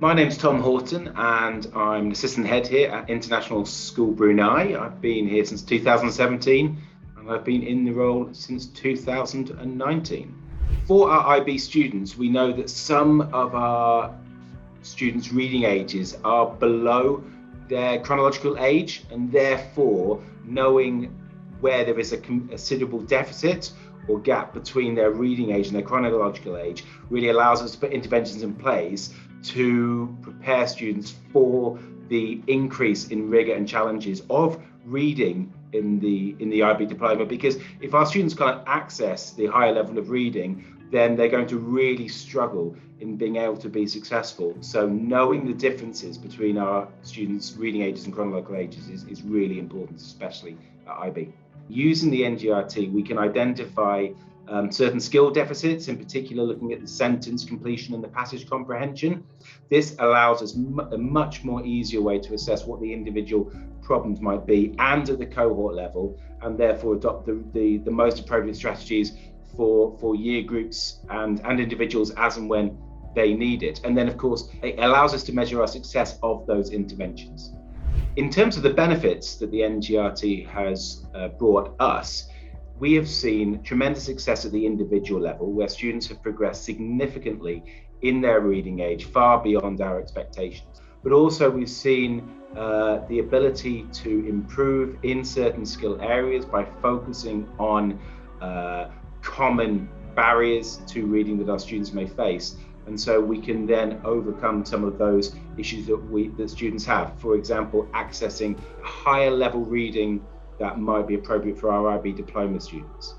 My name's Tom Horton and I'm an assistant head here at International School Brunei. I've been here since 2017 and I've been in the role since 2019. For our IB students, we know that some of our students' reading ages are below their chronological age, and therefore knowing where there is a considerable deficit or gap between their reading age and their chronological age really allows us to put interventions in place to prepare students for the increase in rigor and challenges of reading in the IB Diploma. Because if our students can't access the higher level of reading, then they're going to really struggle in being able to be successful. So knowing the differences between our students' reading ages and chronological ages is really important, especially at IB. Using the NGRT, we can identify certain skill deficits, in particular looking at the sentence completion and the passage comprehension. This allows us a much more easier way to assess what the individual problems might be and at the cohort level, and therefore adopt the most appropriate strategies for year groups and individuals as and when they need it. And then, of course, it allows us to measure our success of those interventions. In terms of the benefits that the NGRT has brought us, we have seen tremendous success at the individual level, where students have progressed significantly in their reading age, far beyond our expectations. But also we've seen the ability to improve in certain skill areas by focusing on common barriers to reading that our students may face. And so we can then overcome some of those issues that students have. For example, accessing higher level reading that might be appropriate for our IB Diploma students.